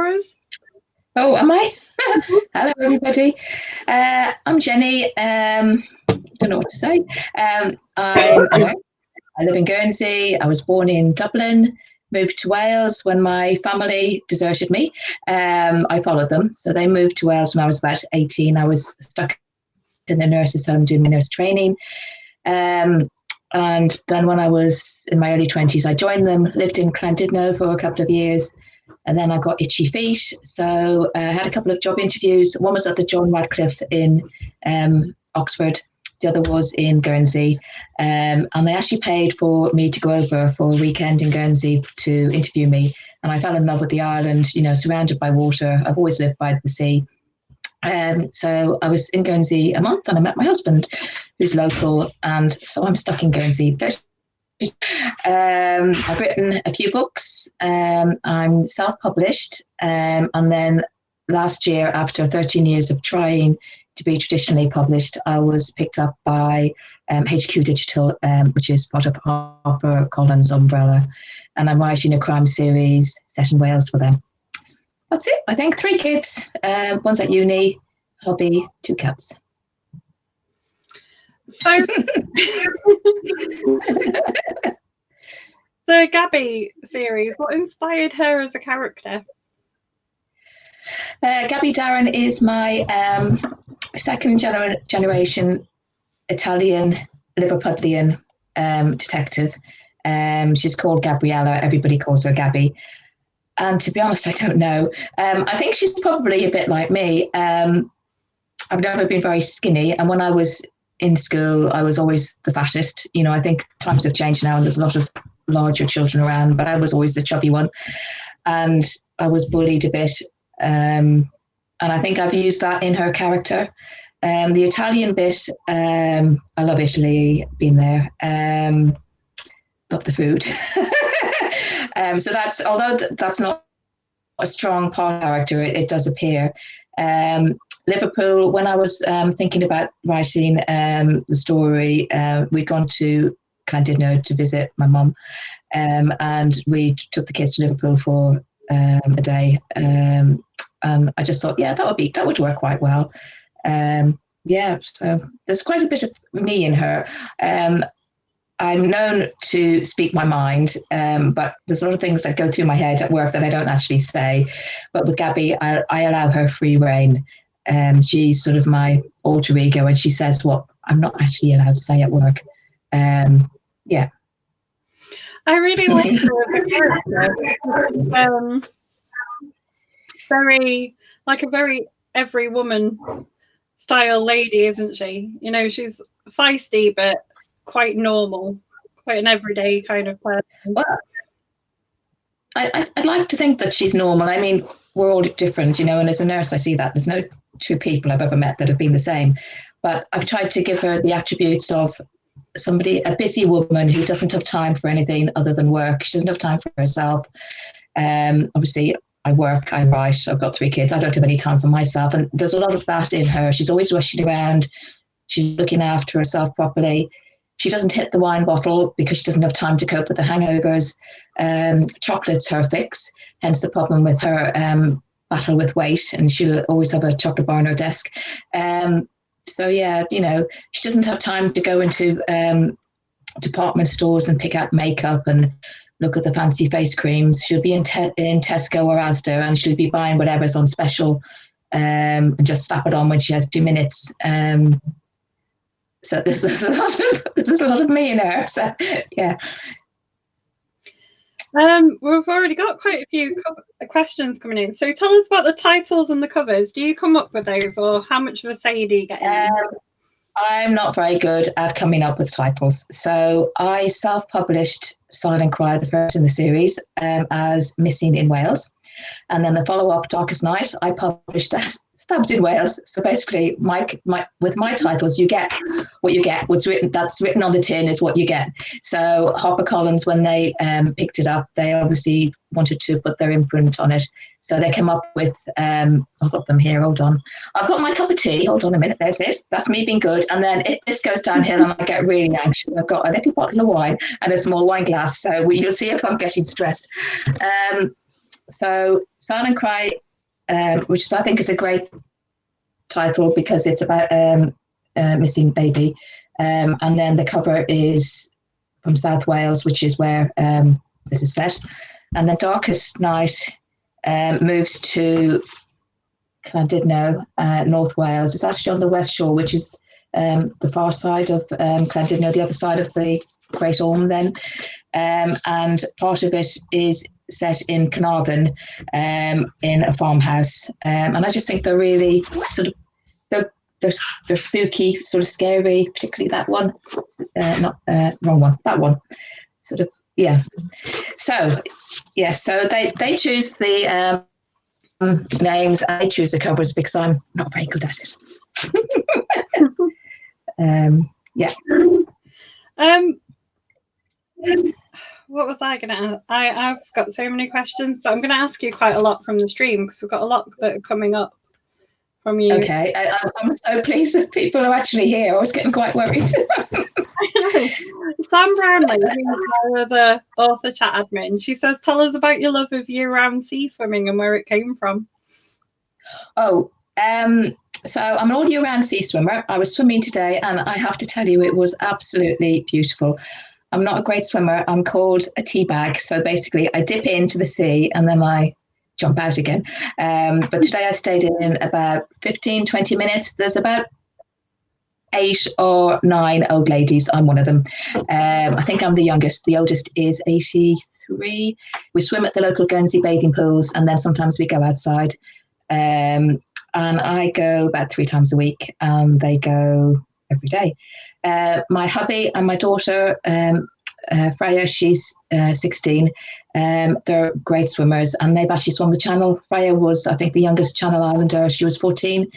for us? Oh, am I? Hello, everybody. I'm Jenny. Don't know what to say. I'm a nurse. I live in Guernsey. I was born in Dublin, moved to Wales when my family deserted me. I followed them. So they moved to Wales when I was about 18. I was stuck in the nurse's home doing my nurse training. And then when I was in my early 20s, I joined them, lived in Llandudno for a couple of years. And then I got itchy feet. So I had a couple of job interviews. One was at the John Radcliffe in Oxford. The other was in Guernsey. And they actually paid for me to go over for a weekend in Guernsey to interview me. And I fell in love with the island, you know, surrounded by water. I've always lived by the sea. So I was in Guernsey a month and I met my husband, who's local. And so I'm stuck in Guernsey. I've written a few books. I'm self-published. And then last year, after 13 years of trying to be traditionally published, I was picked up by HQ Digital, which is part of HarperCollins umbrella. And I'm writing a crime series set in Wales for them. That's it. I think 3 kids, one's at uni, hobby, 2 cats. So the Gabby series, what inspired her as a character? Gabby Darren is my second generation Italian Liverpudlian detective. She's called Gabriella. Everybody calls her Gabby. And to be honest, I don't know. I think she's probably a bit like me. I've never been very skinny. And when I was in school, I was always the fattest. You know, I think times have changed now and there's a lot of larger children around, but I was always the chubby one. And I was bullied a bit. And I think I've used that in her character. The Italian bit, I love Italy, been there. Love the food. So that's, although that's not a strong part of the character, it does appear. Liverpool, when I was thinking about writing the story, we'd gone to Llandudno to visit my mum, and we took the kids to Liverpool for a day. And I just thought, yeah, that would work quite well. So there's quite a bit of me in her. I'm known to speak my mind, but there's a lot of things that go through my head at work that I don't actually say. But with Gabby, I allow her free rein. She's sort of my alter ego, and she says what I'm not actually allowed to say at work. Yeah. I really like the character. Very every woman style lady, isn't she? You know, she's feisty, but quite normal, quite an everyday kind of person. Well, I'd like to think that she's normal. I mean, we're all different, you know, and as a nurse, I see that. There's no 2 people I've ever met that have been the same. But I've tried to give her the attributes of a busy woman who doesn't have time for anything other than work. She doesn't have time for herself. Obviously, I work, I write, I've got 3 kids. I don't have any time for myself. And there's a lot of that in her. She's always rushing around. She's looking after herself properly. She doesn't hit the wine bottle because she doesn't have time to cope with the hangovers. Chocolate's her fix, hence the problem with her battle with weight. And she'll always have a chocolate bar on her desk. So, yeah, you know, she doesn't have time to go into department stores and pick out makeup and look at the fancy face creams. She'll be in Tesco or Asda, and she'll be buying whatever's on special and just slap it on when she has 2 minutes. So there's a lot of me in her. So yeah. We've already got quite a few questions coming in. So tell us about the titles and the covers. Do you come up with those, or how much of a say do you get in? I'm not very good at coming up with titles. So I self-published Silent Cry, the first in the series, as Missing in Wales. And then the follow-up, Darkest Night, I published as Stabbed in Wales. So basically, with my titles, you get what you get. That's written on the tin is what you get. So HarperCollins, when they picked it up, they obviously wanted to put their imprint on it. So they came up with, I've got them here, hold on. I've got my cup of tea, hold on a minute, there's this. That's me being good. And then this goes downhill and I get really anxious. I've got a little bottle of wine and a small wine glass. So you'll see if I'm getting stressed. So Silent Cry, which I think is a great title because it's about missing baby. And then the cover is from South Wales, which is where this is set. And the Darkest Night moves to Llandudno, North Wales. It's actually on the West Shore, which is the far side of Llandudno, the other side of the Great Orme then. And part of it is set in Carnarvon in a farmhouse. And I just think they're really sort of, they're spooky, sort of scary, particularly that one. Wrong one, that one. Sort of, yeah. So, yeah, so they choose the names, I choose the covers because I'm not very good at it. Yeah. What was I going to ask? I've got so many questions, but I'm going to ask you quite a lot from the stream because we've got a lot that are coming up from you. Okay, I'm so pleased that people are actually here. I was getting quite worried. Sam Brownlee, who's our other author chat admin, she says, tell us about your love of year-round sea swimming and where it came from. Oh, so I'm an all year-round sea swimmer. I was swimming today, and I have to tell you, it was absolutely beautiful. I'm not a great swimmer. I'm called a tea bag. So basically, I dip into the sea and then I jump out again. But today I stayed in about 15, 20 minutes. There's about 8 or 9 old ladies. I'm one of them. I think I'm the youngest. The oldest is 83. We swim at the local Guernsey bathing pools, and then sometimes we go outside. And I go about 3 times a week, and they go every day. My hubby and my daughter, Freya, she's 16. They're great swimmers, and they've actually swum the channel. Freya was, I think, the youngest Channel Islander. She was 14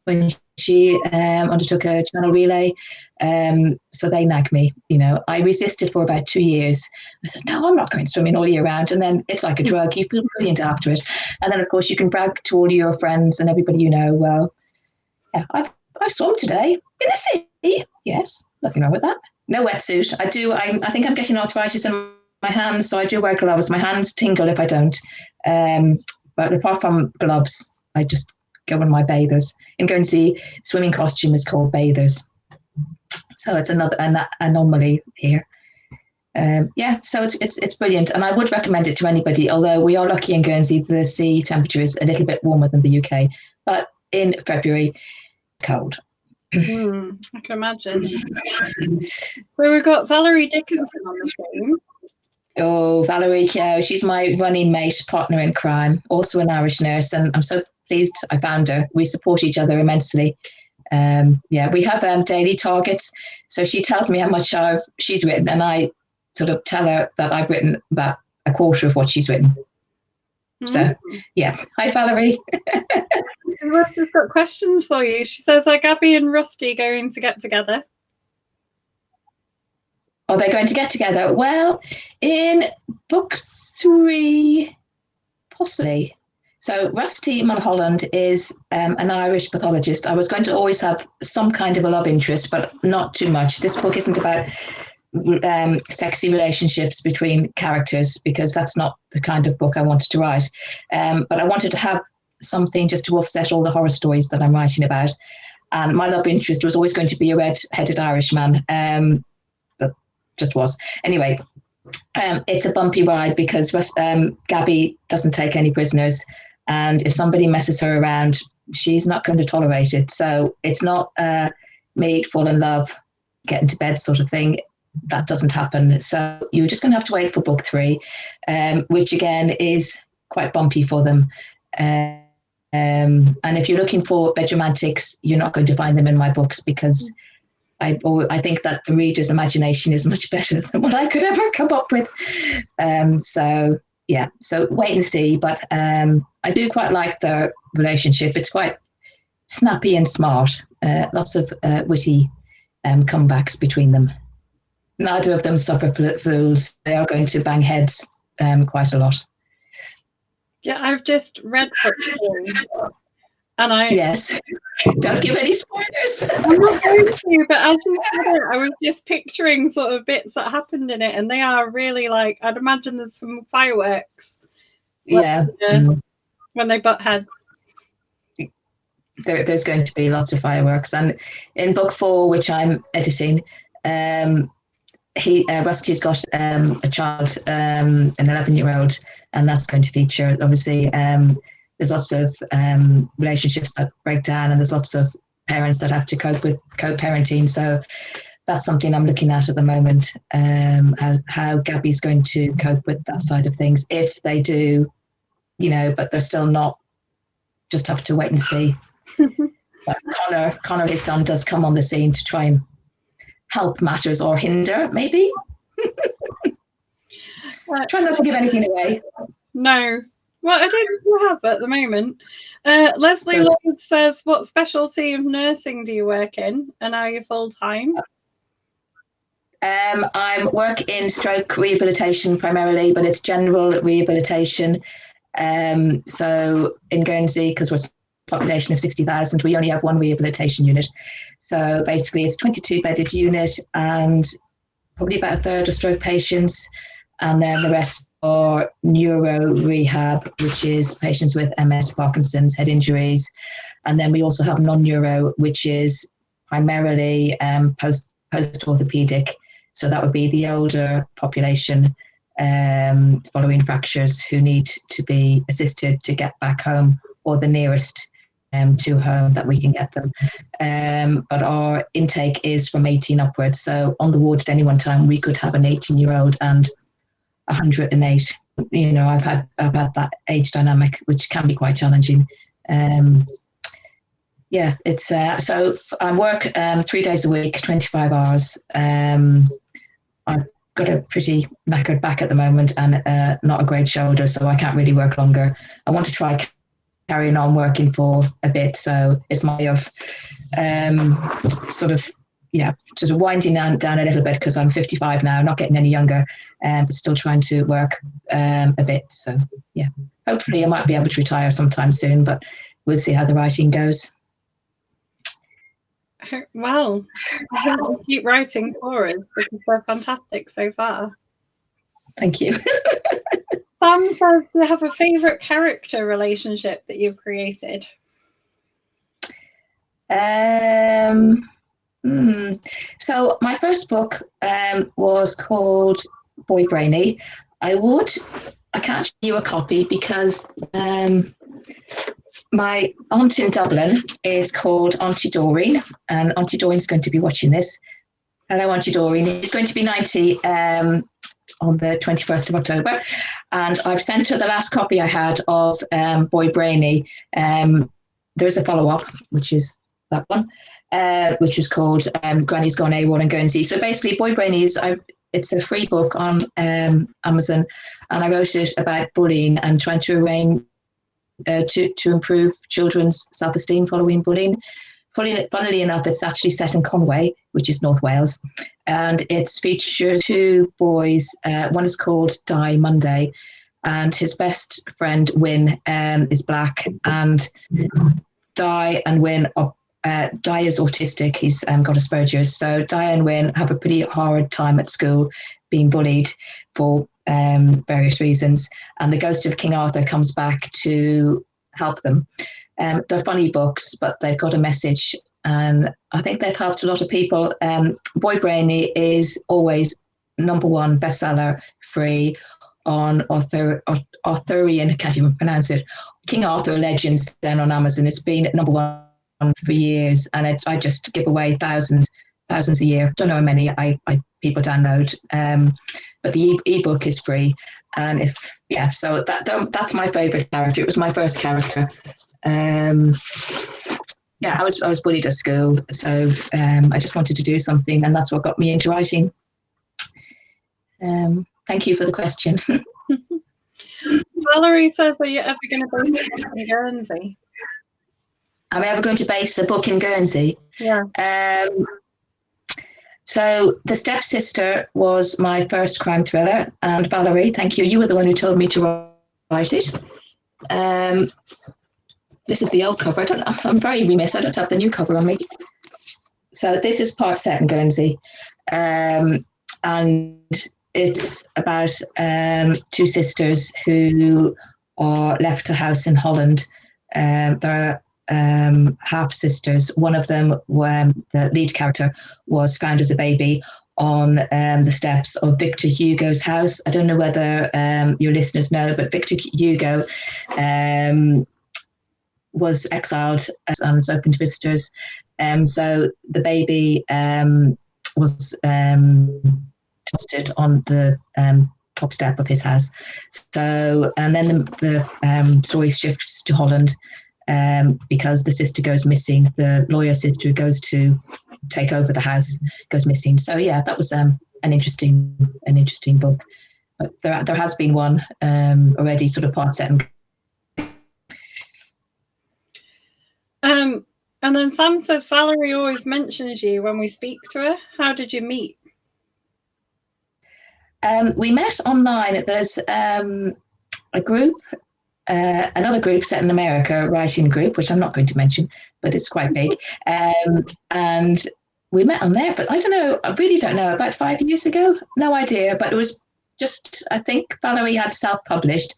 when she undertook a channel relay. So they nag me. You know, I resisted for about 2 years. I said, no, I'm not going swimming all year round. And then it's like a drug. You feel brilliant after it. And then, of course, you can brag to all your friends and everybody you know, well, yeah, I swum today in the sea. Yes, nothing wrong with that. No wetsuit. I think I'm getting arthritis in my hands, so I do wear gloves. My hands tingle if I don't. But apart from gloves, I just go in my bathers. In Guernsey, swimming costume is called bathers. So it's another anomaly here. Yeah, so it's brilliant, and I would recommend it to anybody. Although we are lucky in Guernsey, the sea temperature is a little bit warmer than the UK, but in February, it's cold. I can imagine. So we've got Valerie Dickinson on the screen. Oh, Valerie, yeah, she's my running mate, partner in crime, also an Irish nurse, and I'm so pleased I found her. We support each other immensely. Yeah, we have daily targets, so she tells me how much she's written, and I sort of tell her that I've written about a quarter of what she's written. So, yeah. Hi, Valerie. We've just got questions for you. She says, are Gabby and Rusty going to get together? Are they going to get together? Well, in book 3, possibly. So Rusty Mulholland is an Irish pathologist. I was going to always have some kind of a love interest, but not too much. This book isn't about sexy relationships between characters, because that's not the kind of book I wanted to write. But I wanted to have something just to offset all the horror stories that I'm writing about. And my love interest was always going to be a red-headed Irishman. That just was. Anyway, it's a bumpy ride because Gabby doesn't take any prisoners. And if somebody messes her around, she's not going to tolerate it. So it's not me fall in love, get into bed sort of thing. That doesn't happen. So you're just going to have to wait for book 3, which again is quite bumpy for them. And if you're looking for bedroom antics, you're not going to find them in my books, because I think that the reader's imagination is much better than what I could ever come up with. So yeah, so wait and see. But I do quite like their relationship. It's quite snappy and smart. Lots of witty comebacks between them. Neither of them suffer fools. They are going to bang heads quite a lot. Yeah, I've just read book 2, and yes, don't give any spoilers. I'm not going to, but as you said it, I was just picturing sort of bits that happened in it, and they are really like, I'd imagine there's some fireworks, Yeah. When they butt heads. There's going to be lots of fireworks. And in book 4, which I'm editing, Rusty's got a child, an 11-year-old, and that's going to feature, obviously, there's lots of relationships that break down, and there's lots of parents that have to cope with co-parenting. So that's something I'm looking at the moment, how Gabby's going to cope with that side of things. If they do, but they're still not, just have to wait and see. But Connor, his son, does come on the scene to try and help matters or hinder, maybe. Try not to give anything away. No. Well, I don't think you have at the moment. Leslie Lloyd says, what specialty of nursing do you work in, and are you full-time? I work in stroke rehabilitation primarily, but it's general rehabilitation. So in Guernsey, because we're a population of 60,000, we only have one rehabilitation unit. So basically it's a 22-bedded unit, and probably about a third of stroke patients, and then the rest are neuro rehab, which is patients with MS, Parkinson's, head injuries. And then we also have non-neuro, which is primarily post-orthopedic. So that would be the older population following fractures who need to be assisted to get back home, or the nearest to home that we can get them. But our intake is from 18 upwards. So on the ward at any one time, we could have an 18-year-old and 108. I've had that age dynamic, which can be quite challenging. It's so I work 3 days a week, 25 hours. I've got a pretty knackered back at the moment, and not a great shoulder, so I can't really work longer. I want to try carrying on working for a bit, so it's my way of sort of winding down a little bit, because I'm 55 now, not getting any younger, but still trying to work a bit. So hopefully I might be able to retire sometime soon, but we'll see how the writing goes. Well, I hope you keep writing for us, because they're fantastic so far. Thank you. Sam says, do you have a favourite character relationship that you've created? So my first book was called Boy Brainy. I can't show you a copy because my aunt in Dublin is called Auntie Doreen, and Auntie Doreen's going to be watching this. Hello, Auntie Doreen. She's going to be 90 on the 21st of October, and I've sent her the last copy I had of Boy Brainy. There's a follow-up, which is that one, which is called Granny's Gone AWOL in Guernsey. So basically, Boy Brainy it's a free book on Amazon, and I wrote it about bullying and trying to to improve children's self-esteem following bullying. Funnily enough, it's actually set in Conway, which is North Wales, and it features 2 boys. One is called Di Monday, and his best friend Win is black, and Di and Win are Di is autistic. He's got Asperger's. So Di and Win have a pretty hard time at school, being bullied for various reasons. And the ghost of King Arthur comes back to help them. They're funny books, but they've got a message, and I think they've helped a lot of people. Boy Brainy is always #1 bestseller, free on Arthurian, I can't even pronounce it, King Arthur Legends, then on Amazon. It's been #1 for years, and I just give away thousands a year. Don't know how many people download, but the ebook is free. And so that's my favorite character. It was my first character. I was bullied at school, so I just wanted to do something, and that's what got me into writing. Thank you for the question. Valerie says, are you ever going to base a book in Guernsey? Am I ever going to base a book in Guernsey? Yeah. So The Stepsister was my first crime thriller, and Valerie, thank you. You were the one who told me to write it. This is the old cover. I'm very remiss. I don't have the new cover on me. So this is part set in Guernsey, and it's about 2 sisters who or left a house in Holland. There are half sisters. One of them, the lead character, was found as a baby on the steps of Victor Hugo's house. I don't know whether your listeners know, but Victor Hugo was exiled and was open to visitors. So the baby was toasted on the top step of his house. So, and then the story shifts to Holland because the sister goes missing. The lawyer sister who goes to take over the house goes missing. So yeah, that was an interesting book. But there has been one already, sort of part set. And then Sam says Valerie always mentions you when we speak to her. How did you meet? We met online. There's a group, another group set in America, a writing group, which I'm not going to mention, but it's quite big. And we met on there, but I don't know, I really don't know, about 5 years ago? No idea, but it was just, I think Valerie had self-published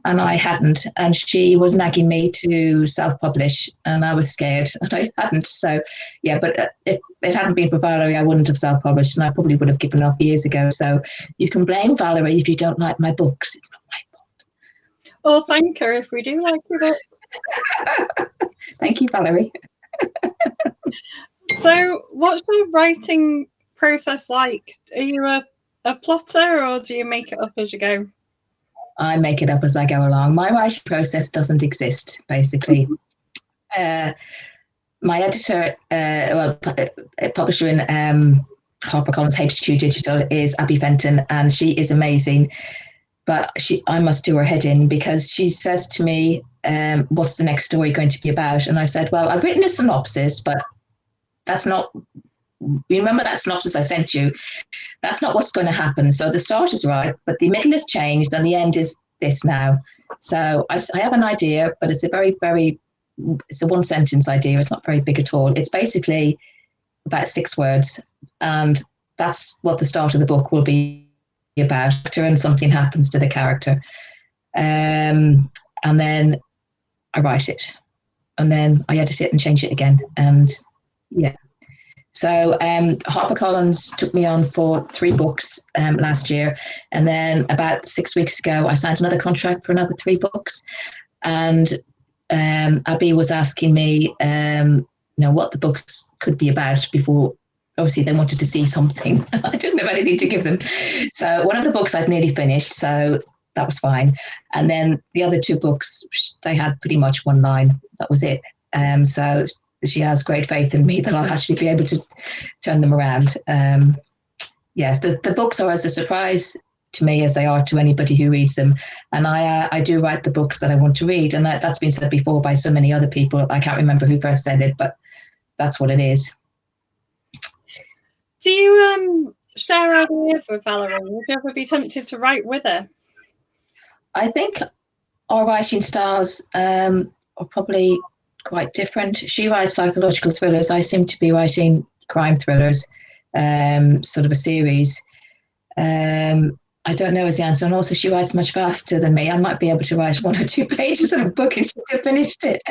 and I hadn't, and she was nagging me to self-publish and I was scared and I hadn't. So yeah, but if it hadn't been for Valerie, I wouldn't have self-published and I probably would have given up years ago. So you can blame Valerie if you don't like my books. It's not my fault. Or thank her if we do like your book. Thank you, Valerie. So what's your writing process like? Are you a plotter or do you make it up as you go? I make it up as I go along. My writing process doesn't exist, basically. My editor, publisher in HarperCollins HQ Digital is Abby Fenton, and she is amazing. But I must do her head in because she says to me, what's the next story going to be about? And I said, well, I've written a synopsis, but that's not, remember that synopsis I sent you? That's not what's going to happen. So the start is right, but the middle has changed and the end is this now. So I have an idea, but it's a it's a one sentence idea. It's not very big at all. It's basically about 6 words. And that's what the start of the book will be about. And something happens to the character. And then I write it. And then I edit it and change it again. And yeah. So HarperCollins took me on for 3 books last year. And then about 6 weeks ago, I signed another contract for another 3 books. And Abby was asking me, what the books could be about before. Obviously, they wanted to see something. I didn't have anything to give them. So one of the books I'd nearly finished, so that was fine. And then the other 2 books, they had pretty much 1 line. That was it. So she has great faith in me that I'll actually be able to turn them around. Yes, the books are as a surprise to me as they are to anybody who reads them. And I do write the books that I want to read. And that's been said before by so many other people. I can't remember who first said it, but that's what it is. Do you share ideas with Valerie? Would you ever be tempted to write with her? I think our writing styles are probably quite different. She writes psychological thrillers. I seem to be writing crime thrillers, sort of a series. I don't know is the answer. And also she writes much faster than me. I might be able to write 1 or 2 pages of a book and she'd have finished it.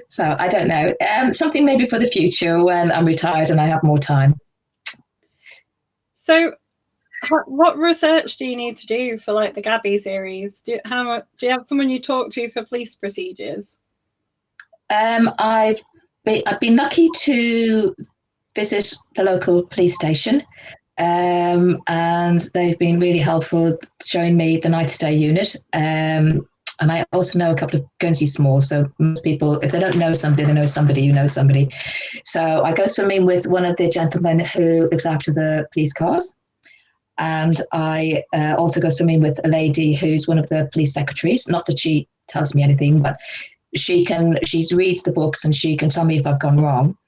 So I don't know. Something maybe for the future when I'm retired and I have more time. So what research do you need to do for like the Gabby series? Do you have someone you talk to for police procedures? I've been lucky to visit the local police station, and they've been really helpful showing me the night stay unit. And I also know a couple of Guernsey Small, so most people, if they don't know somebody, they know somebody who knows somebody. So I go swimming with one of the gentlemen who looks after the police cars. And I also go swimming with a lady who's one of the police secretaries. Not that she tells me anything, but she reads the books and she can tell me if I've gone wrong.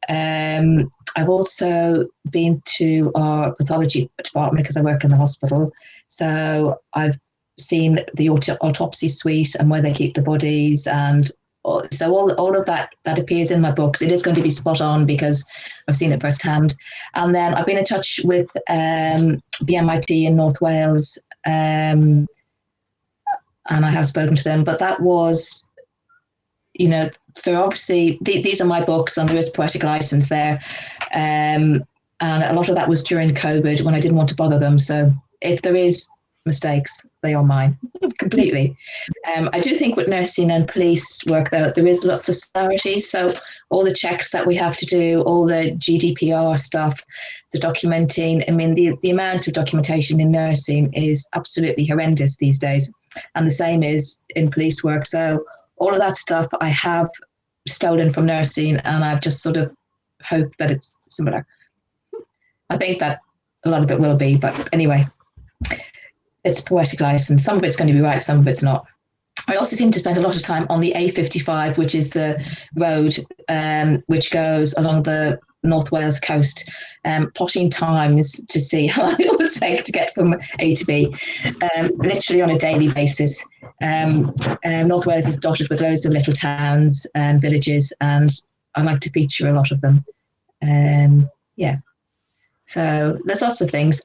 I've also been to our pathology department because I work in the hospital. So I've seen the autopsy suite and where they keep the bodies, and so all of that appears in my books. It is going to be spot on because I've seen it firsthand. And then I've been in touch with the MIT in North Wales, and and I have spoken to them. But that was, they're obviously, these are my books, and there is poetic license there. And a lot of that was during COVID when I didn't want to bother them. So if there is mistakes, they are mine completely. I do think with nursing and police work, though, there is lots of similarities. So all the checks that we have to do, all the GDPR stuff, the documenting, I mean, the amount of documentation in nursing is absolutely horrendous these days. And the same is in police work. So all of that stuff I have stolen from nursing, and I've just sort of hoped that it's similar. I think that a lot of it will be, but anyway, it's poetic license. Some of it's going to be right, some of it's not. I also seem to spend a lot of time on the A55, which is the road which goes along the North Wales coast, plotting times to see how long it will take to get from A to B, literally on a daily basis. North Wales is dotted with loads of little towns and villages, and I like to feature a lot of them. Yeah. So there's lots of things.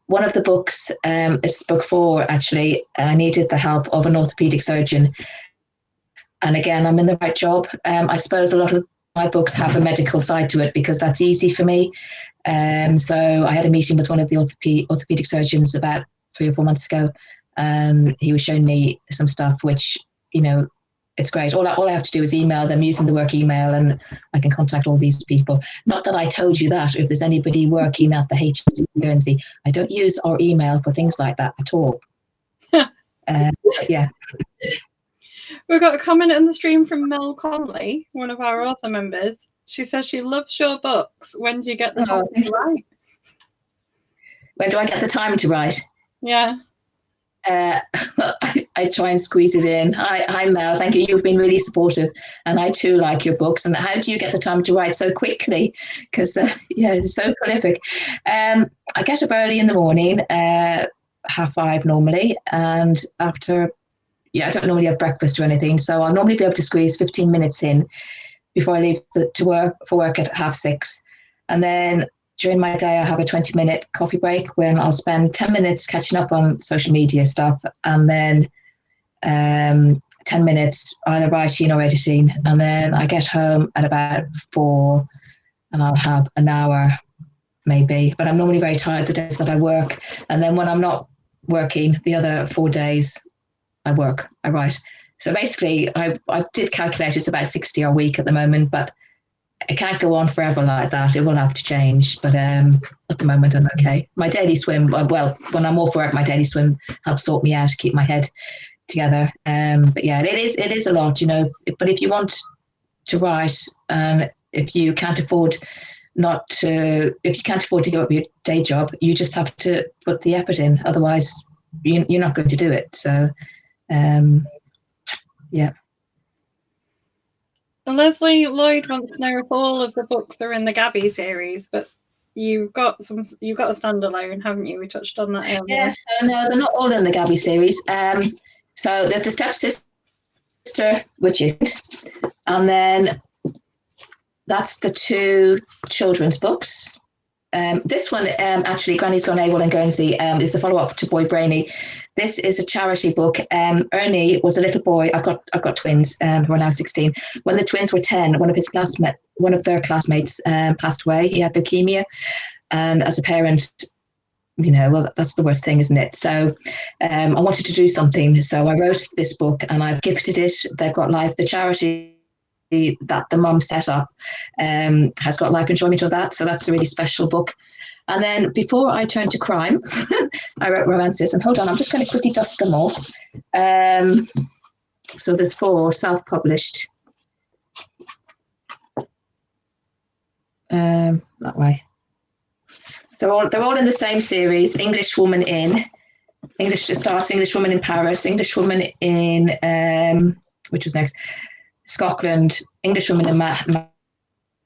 One of the books is book 4, actually. I needed the help of an orthopedic surgeon. And again, I'm in the right job. I suppose a lot of my books have a medical side to it because that's easy for me. So I had a meeting with one of the orthopedic surgeons about 3 or 4 months ago, and he was showing me some stuff which, it's great. All I have to do is email them using the work email, and I can contact all these people. Not that I told you that. If there's anybody working at the HSC in Guernsey, I don't use our email for things like that at all. Yeah. We've got a comment in the stream from Mel Conley, one of our author members. She says she loves your books. When do you get the time to write? When do I get the time to write? Yeah. I try and squeeze it in. Hi, Mel. Thank you. You've been really supportive, and I too like your books. And how do you get the time to write so quickly? Because it's so prolific. I get up early in the morning, 5:30 normally, and after, I don't normally have breakfast or anything, so I'll normally be able to squeeze 15 minutes in before I leave to work at 6:30, and then during my day, I have a 20-minute coffee break when I'll spend 10 minutes catching up on social media stuff, and then 10 minutes either writing or editing. And then I get home at about 4, and I'll have an hour maybe. But I'm normally very tired the days that I work. And then when I'm not working, the other 4 days, I write. So basically, I did calculate it's about 60 a week at the moment, but it can't go on forever like that. It will have to change, but at the moment I'm okay. My daily swim, well, when I'm off work, my daily swim helps sort me out, keep my head together. But yeah, it is a lot, But if you want to write, and if you can't afford to give up your day job, you just have to put the effort in. Otherwise, you're not going to do it. So, yeah. Leslie Lloyd wants to know if all of the books are in the Gabby series, but you've got a standalone, haven't you? We touched on that earlier. Yes, no, they're not all in the Gabby series. So there's the stepsister, which is, and then that's the 2 children's books. This one, actually, Granny's Gone AWOL in Guernsey, is the follow-up to Boy Brainy. This is a charity book. Ernie was a little boy. I've got twins who are now 16. When the twins were 10, one of their classmates passed away. He had leukemia, and as a parent, well, that's the worst thing, isn't it? So I wanted to do something. So I wrote this book, and I've gifted it. They've got the charity that the mum set up has got life enjoyment of that. So that's a really special book. And then before I turned to crime, I wrote romances. And hold on, I'm just going to quickly dust them off. So there's 4 self-published. That way. So they're all in the same series. English Woman in Paris, English Woman in, which was next, Scotland, English Woman in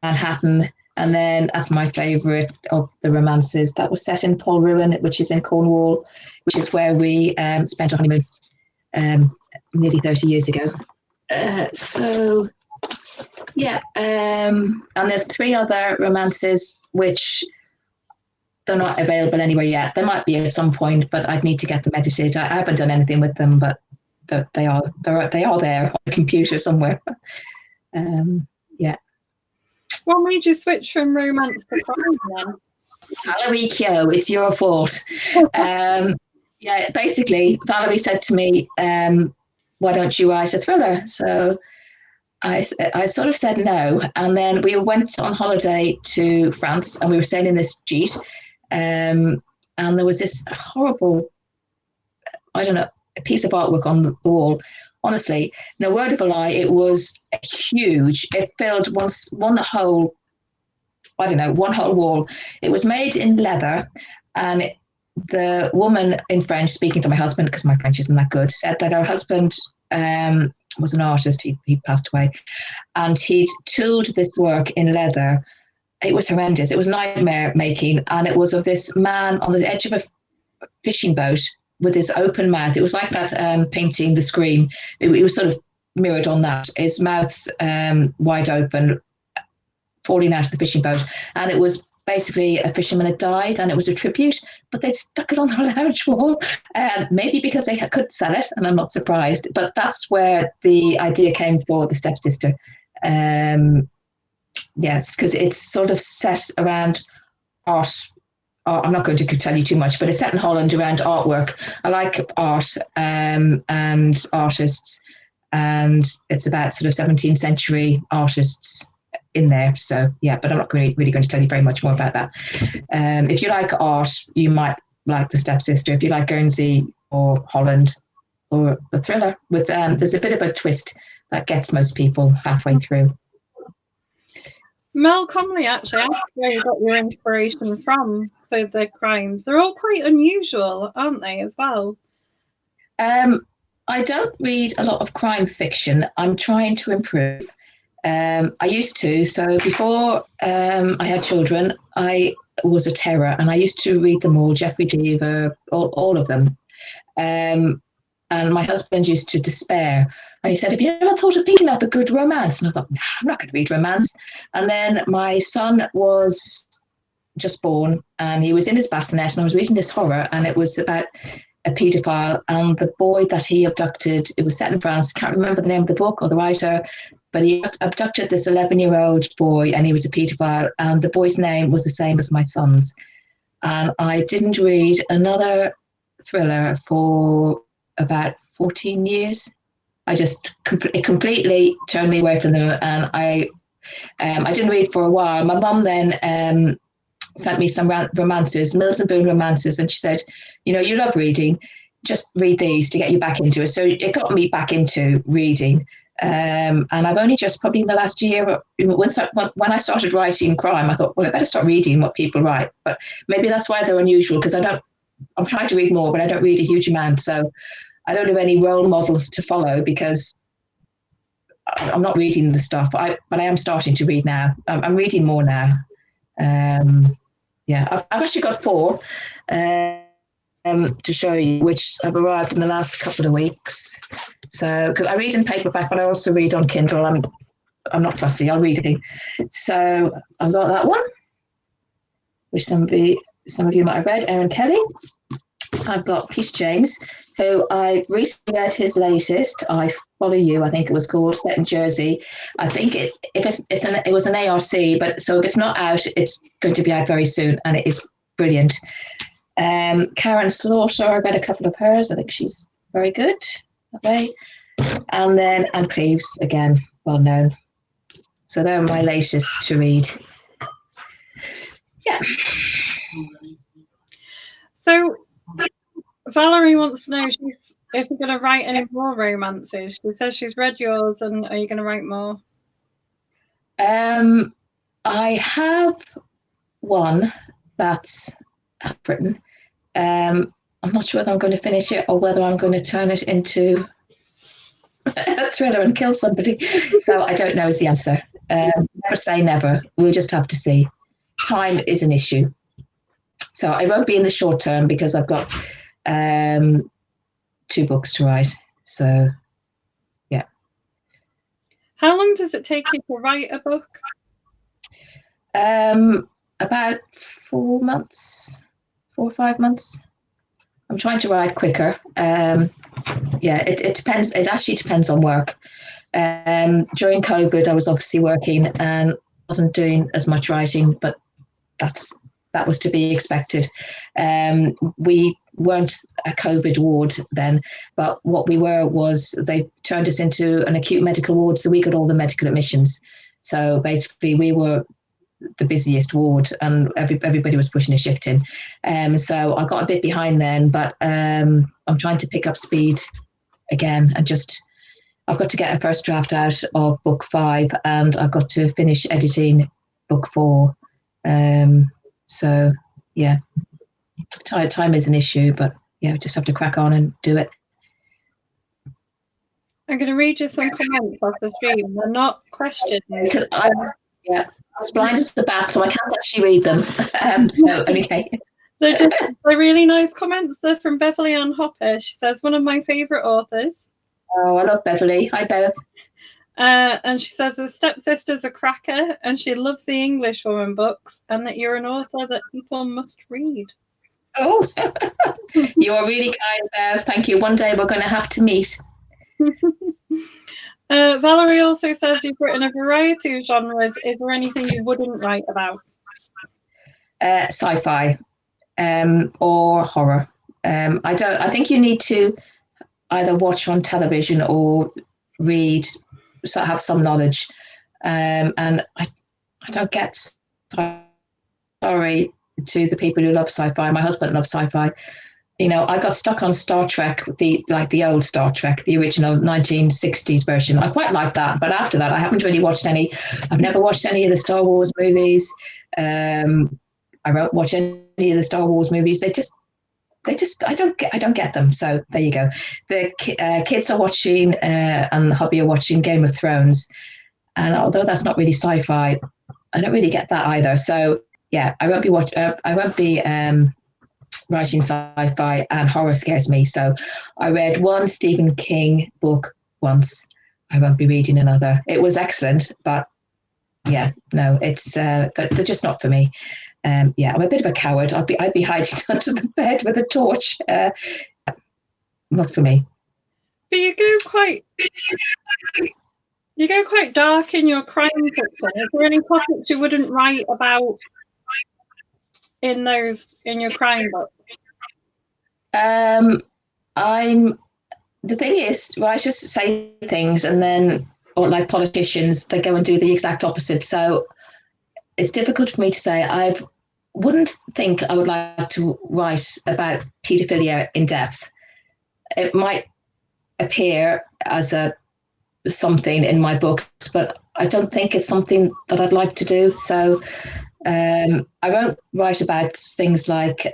Manhattan. And then that's my favourite of the romances. That was set in Polruan, which is in Cornwall, which is where we spent our honeymoon nearly 30 years ago. So, yeah. And there's 3 other romances which they're not available anywhere yet. They might be at some point, but I'd need to get them edited. I haven't done anything with them, but they are there on the computer somewhere. Yeah. What made you switch from romance to crime then? Valerie Keogh, it's your fault. Yeah, basically, Valerie said to me, why don't you write a thriller? So I sort of said no. And then we went on holiday to France, and we were staying in this jeet. And there was this horrible, I don't know, a piece of artwork on the wall. Honestly, no word of a lie, it was huge. It filled one whole wall. It was made in leather, and the woman in French, speaking to my husband, because my French isn't that good, said that her husband was an artist. He passed away, and he'd tooled this work in leather. It was horrendous. It was nightmare making, and it was of this man on the edge of a fishing boat with his open mouth. It was like that painting, The Scream. It was sort of mirrored on that. His mouth wide open, falling out of the fishing boat, and it was basically a fisherman had died, and it was a tribute, but they'd stuck it on their lounge wall, maybe because they couldn't sell it, and I'm not surprised. But that's where the idea came for the stepsister. Yes, because it's sort of set around art. I'm not going to tell you too much, but it's set in Holland around artwork. I like art and artists, and it's about sort of 17th century artists in there. So yeah, but I'm not really going to tell you very much more about that. If you like art, you might like The Stepsister. If you like Guernsey or Holland or a thriller, with there's a bit of a twist that gets most people halfway through. Mel Comley, actually, asked where you got your inspiration from for the crimes. They're all quite unusual, aren't they, as well? I don't read a lot of crime fiction. I'm trying to improve. I used to. So before I had children, I was a terror, and I used to read them all, Jeffrey Deaver, all of them. And my husband used to despair. And he said, have you ever thought of picking up a good romance? And I thought, nah, I'm not going to read romance. And then my son was just born, and he was in his bassinet, and I was reading this horror, and it was about a paedophile, and the boy that he abducted, it was set in France, can't remember the name of the book or the writer, but he abducted this 11-year-old boy, and he was a paedophile, and the boy's name was the same as my son's. And I didn't read another thriller for about 14 years. It completely turned me away from them, and I didn't read for a while. My mum then sent me some romances, Mills and Boon romances, and she said, you love reading, just read these to get you back into it. So it got me back into reading. And I've only just, probably in the last year, when I started writing crime, I thought, well, I better start reading what people write. But maybe that's why they're unusual, because I'm trying to read more, but I don't read a huge amount. So I don't have any role models to follow, because I'm not reading the stuff. But I am starting to read now. I'm reading more now. Yeah, I've actually got 4 to show you, which have arrived in the last couple of weeks. So, because I read in paperback, but I also read on Kindle. I'm not fussy. I'll read it. So I've got that one, which some of you might have read, Aaron Kelly. I've got Peter James, who I recently read his latest, I Follow You, I think it was called, set in Jersey. I think it was an ARC, but so if it's not out, it's going to be out very soon, and it is brilliant. Karen Slaughter, I read a couple of hers. I think she's very good that way. And then Anne Cleves, again, well known. So they're my latest to read. Yeah. So Valerie wants to know if you're going to write any more romances. She says she's read yours, and are you going to write more? I have one that's written. I'm not sure whether I'm going to finish it or whether I'm going to turn it into a thriller and kill somebody. So I don't know is the answer. Never say never. We'll just have to see. Time is an issue. So I won't be in the short term, because I've got 2 books to write. So, yeah. How long does it take you to write a book? About 4 or 5 months. I'm trying to write quicker. yeah, it depends. It actually depends on work. During COVID, I was obviously working and wasn't doing as much writing, but that was to be expected. We weren't a COVID ward then, but what we were was they turned us into an acute medical ward, so we got all the medical admissions. So basically, we were the busiest ward, and everybody was pushing a shift in. So I got a bit behind then, but I'm trying to pick up speed again, and just I've got to get a first draft out of book 5, and I've got to finish editing book 4. So yeah, time is an issue, but yeah, we just have to crack on and do it. I'm going to read you some comments off the stream. They're not questions. Because I was blind as a bat, so I can't actually read them. So okay. They're really nice comments. They're from Beverly Ann Hopper. She says, one of my favourite authors. Oh, I love Beverly. Hi, Bev. And she says her stepsister's a cracker and she loves the English woman books, and that you're an author that people must read. Oh, you are really kind, Bev. Thank you. One day we're going to have to meet. Valerie also says you've written a variety of genres. Is there anything you wouldn't write about? Sci-fi or horror. I think you need to either watch on television or read, so have some knowledge. And I don't get, sorry to the people who love sci-fi. My husband loves sci-fi. You know, I got stuck on Star Trek, the old Star Trek, the original 1960s version. I quite like that, but after that, I haven't really watched any. I've never watched any of the Star Wars movies. I won't watch any of the Star Wars movies. They just I don't get them. So there you go. The kids are watching and the hubby are watching Game of Thrones, and although that's not really sci-fi, I don't really get that either. So yeah, I won't be writing sci-fi, and horror scares me. So I read one Stephen King book once. I won't be reading another. It was excellent, but yeah, no, it's they're just not for me. Yeah, I'm a bit of a coward. I'd be hiding under the bed with a torch. Not for me. But you go quite dark in your crime fiction. Is there any topics you wouldn't write about in your crime book? The thing is, writers say things and then, or like politicians, they go and do the exact opposite. So it's difficult for me to say. I wouldn't think I would like to write about paedophilia in depth. It might appear as something in my books, but I don't think it's something that I'd like to do. So I won't write about things like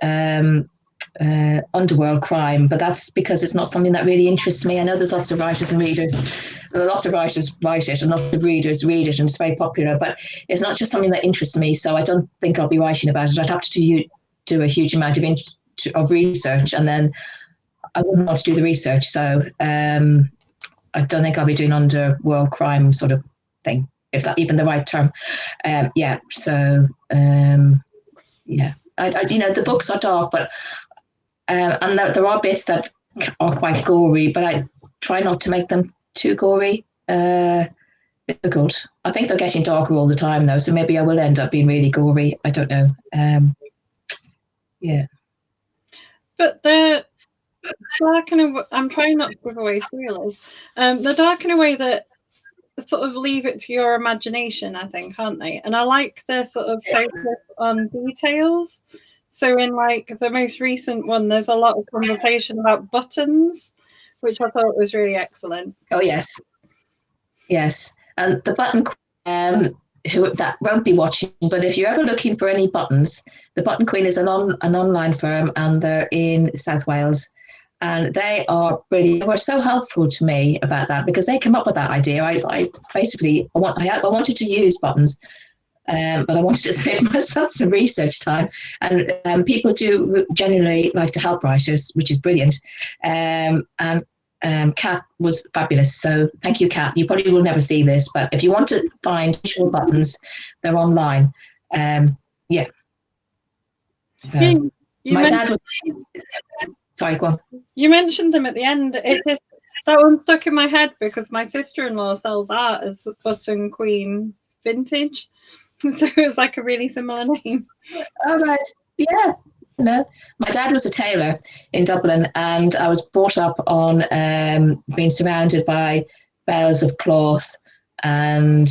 underworld crime, but that's because it's not something that really interests me. I know there's lots of writers and readers. Lots of writers write it and lots of readers read it, and it's very popular, but it's not just something that interests me, so I don't think I'll be writing about it. I'd have to do a huge amount of research, and then I wouldn't want to do the research, so I don't think I'll be doing underworld crime sort of thing, if that's even the right term. Yeah, so yeah, the books are dark, but and there are bits that are quite gory, but I try not to make them too gory. Difficult. I think they're getting darker all the time, though, so maybe I will end up being really gory. I don't know. Yeah. But the dark I'm trying not to give away spoilers. The dark in a way that sort of leave it to your imagination, I think, aren't they? And I like the sort of focus on details. So in like the most recent one, there's a lot of conversation about buttons, which I thought was really excellent. Oh yes, and the button who that won't be watching, but if you're ever looking for any buttons, the Button Queen is an online firm, and they're in South Wales, and they are brilliant. They were so helpful to me about that because they came up with that idea. I wanted to use buttons. But I wanted to save myself some research time, and people do generally like to help writers, which is brilliant. And Kat was fabulous, so thank you, Kat. You probably will never see this, but if you want to find visual buttons, they're online. Yeah. So my dad was. Sorry, go on. You mentioned them at the end. That one stuck in my head because my sister-in-law sells art as Button Queen Vintage. So it was like a really similar name. All right. Yeah. No, my dad was a tailor in Dublin, and I was brought up on being surrounded by bales of cloth and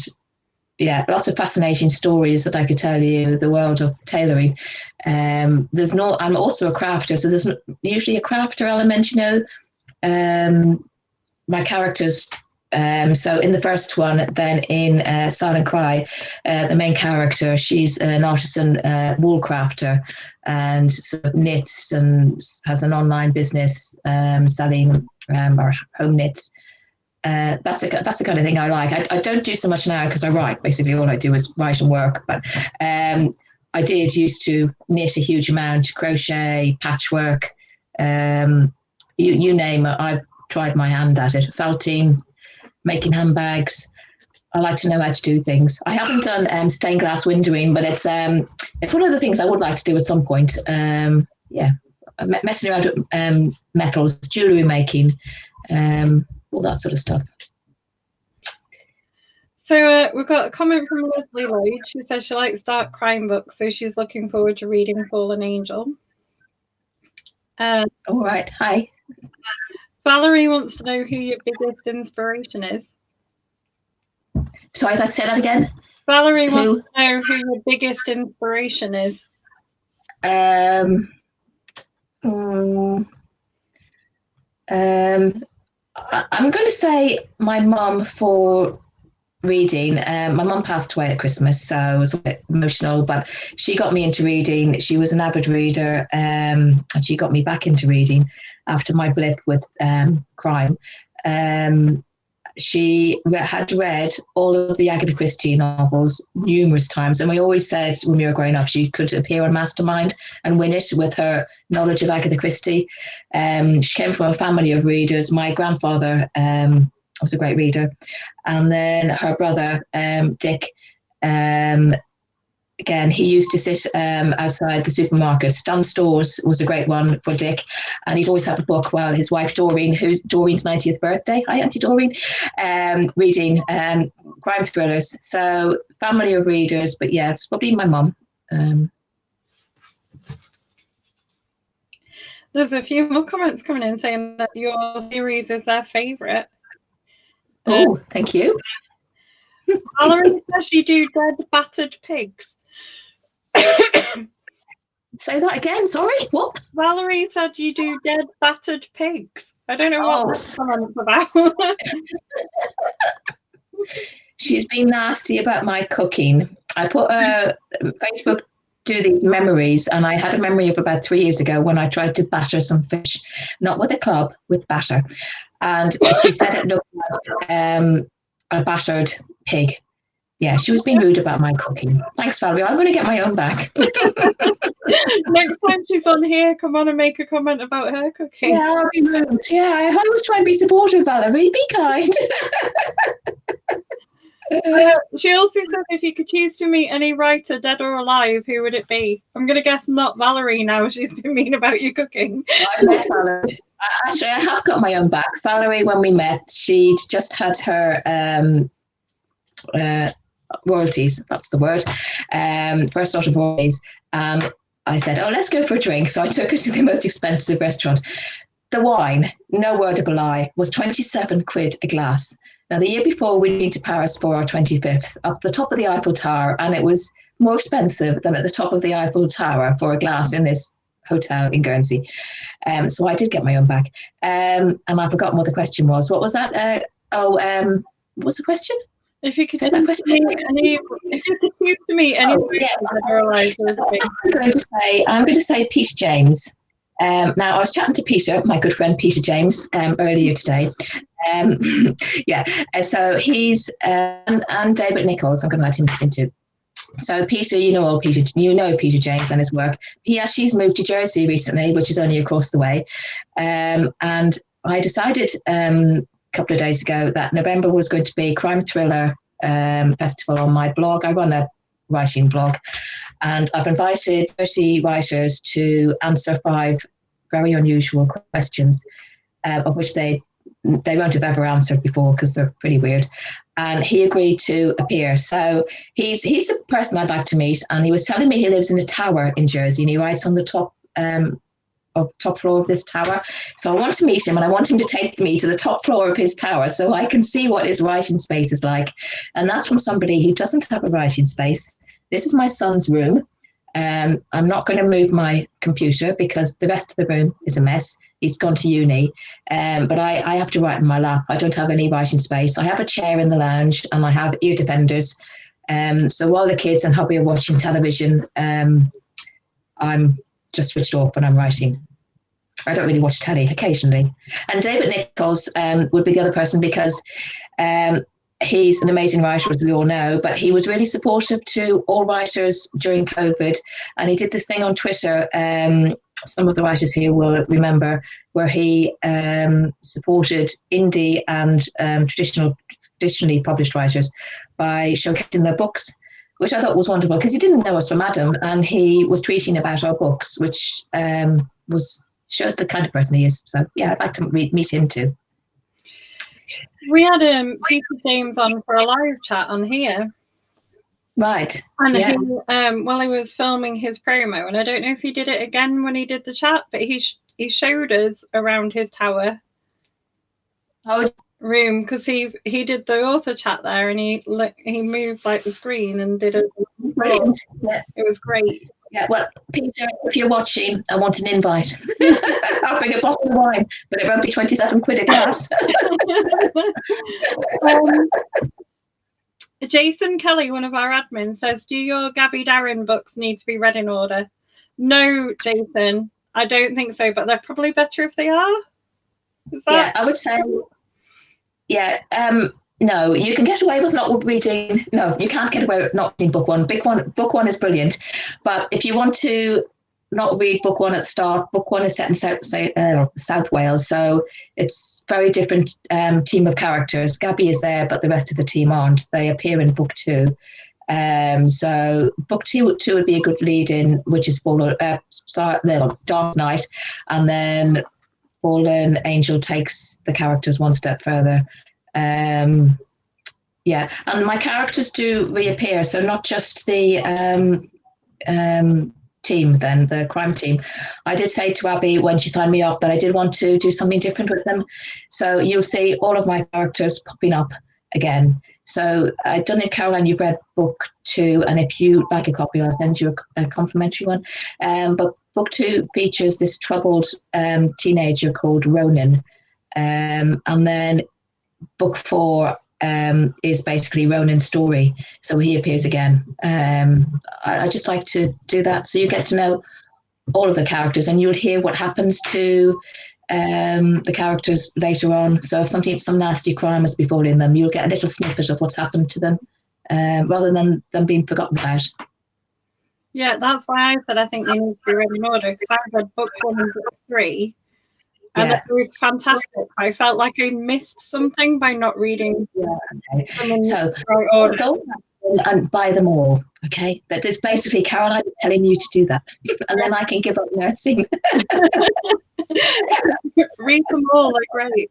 lots of fascinating stories that I could tell you. The world of tailoring. I'm also a crafter, so there's usually a crafter element. My characters. So in the first one, then in Silent Cry, the main character, she's an artisan wool crafter, and sort of knits and has an online business selling our home knits. That's the kind of thing I like. I don't do so much now because I write. Basically, all I do is write and work. But I did used to knit a huge amount, crochet, patchwork, you name it. I've tried my hand at it. Felting, making handbags. I like to know how to do things. I haven't done stained glass windowing, but it's one of the things I would like to do at some point. Messing around with metals, jewellery making, all that sort of stuff. So we've got a comment from Leslie Lloyd. She says she likes dark crime books, so she's looking forward to reading Fallen Angel. All right. Hi. Valerie wants to know who your biggest inspiration is. Sorry, if I say that again. Valerie wants to know who your biggest inspiration is. I'm going to say my mum for reading. My mum passed away at Christmas, so it was a bit emotional, but she got me into reading. She was an avid reader, and she got me back into reading after my blip with crime. She had read all of the Agatha Christie novels numerous times, and we always said when we were growing up she could appear on Mastermind and win it with her knowledge of Agatha Christie. She came from a family of readers. My grandfather was a great reader, and then her brother Dick. Again, he used to sit outside the supermarket. Stan Stores was a great one for Dick, and he'd always have a book while his wife Doreen, who's Doreen's 90th birthday, hi Auntie Doreen, reading crime thrillers. So family of readers, but yeah, it's probably my mum. There's a few more comments coming in saying that your series is their favourite. Oh, thank you. Valerie says you do dead battered pigs. Say that again, sorry, what? Valerie said you do dead battered pigs. I don't know what that comment's about. She's been nasty about my cooking. I put Facebook do these memories, and I had a memory of about 3 years ago when I tried to batter some fish, not with a club, with batter. And she said it looked like a battered pig. Yeah, she was being rude about my cooking. Thanks, Valerie. I'm going to get my own back. Next time she's on here, come on and make a comment about her cooking. Yeah, I'll be rude. Yeah, I always try and be supportive, Valerie. Be kind. She also said if you could choose to meet any writer, dead or alive, who would it be? I'm going to guess not Valerie now. She's been mean about your cooking. I met Valerie. Actually, I have got my own back. Valerie, when we met, she'd just had her royalties, that's the word, first lot of royalties. And I said, oh, let's go for a drink. So I took her to the most expensive restaurant. The wine, no word of a lie, was 27 quid a glass. Now, the year before, we'd been to Paris for our 25th, up the top of the Eiffel Tower, and it was more expensive than at the top of the Eiffel Tower for a glass in this hotel in Guernsey. So I did get my own back. And I've forgotten what the question was. What was that? What was the question? If you could say that question, if you could choose to meet any I'm going to say Peter James. Now, I was chatting to Peter, my good friend Peter James, earlier today. So he's and David Nichols. I'm going to let him into. So Peter, you know Peter James and his work. He's moved to Jersey recently, which is only across the way. And I decided a couple of days ago that November was going to be crime thriller festival on my blog. I run a writing blog, and I've invited 30 writers to answer 5 very unusual questions, of which they won't have ever answered before because they're pretty weird. And he agreed to appear. So he's a person I'd like to meet. And he was telling me he lives in a tower in Jersey, and he writes on the top floor of this tower. So I want to meet him, and I want him to take me to the top floor of his tower so I can see what his writing space is like. And that's from somebody who doesn't have a writing space. This is my son's room. I'm not going to move my computer because the rest of the room is a mess. He's gone to uni, but I have to write in my lap. I don't have any writing space. I have a chair in the lounge, and I have ear defenders. So while the kids and hubby are watching television, I'm just switched off when I'm writing. I don't really watch telly occasionally. And David Nichols would be the other person because he's an amazing writer, as we all know, but he was really supportive to all writers during COVID. And he did this thing on Twitter, some of the writers here will remember, where he supported indie and traditionally published writers by showcasing their books, which I thought was wonderful because he didn't know us from Adam, and he was tweeting about our books, which shows the kind of person he is. So yeah, I'd like to meet him too. We had Peter James on for a live chat on here. Right. And yeah. He, while he was filming his promo, and I don't know if he did it again when he did the chat, but he showed us around his tower room because he did the author chat there, and he moved like the screen and did it. Brilliant. Yeah. It was great. Yeah, well, Peter, if you're watching, I want an invite. I'll bring a bottle of wine, but it won't be 27 quid a glass. Jason Kelly, one of our admins, says, do your Gabby Darren books need to be read in order? No, Jason, I don't think so, but they're probably better if they are. Is that... Yeah, I would say, yeah. No, you can get away with not reading. No, you can't get away with not reading book one. Book one is brilliant. But if you want to not read book one at the start, book one is set in South Wales. So it's very different team of characters. Gabby is there, but the rest of the team aren't. They appear in book two. So book two would be a good lead in, which is Dark Night. And then Fallen Angel takes the characters one step further. Yeah, and my characters do reappear, so not just the team, then the crime team. I did say to Abby when she signed me up that I did want to do something different with them, so you'll see all of my characters popping up again. So I don't know, Caroline, you've read book two, and if you like a copy, I'll send you a complimentary one. But book two features this troubled teenager called Ronan, and then book four is basically Ronan's story, so he appears again. I just like to do that, so you get to know all of the characters, and you'll hear what happens to the characters later on. So if some nasty crime has befallen them, you'll get a little snippet of what's happened to them, rather than them being forgotten about. Yeah, that's why I said I think they need to be read in order, because I read book one and book three. And it was fantastic. I felt like I missed something by not reading. Yeah, okay. So go and buy them all. Okay, that is basically Caroline is telling you to do that, and then I can give up nursing. Read them all, like great.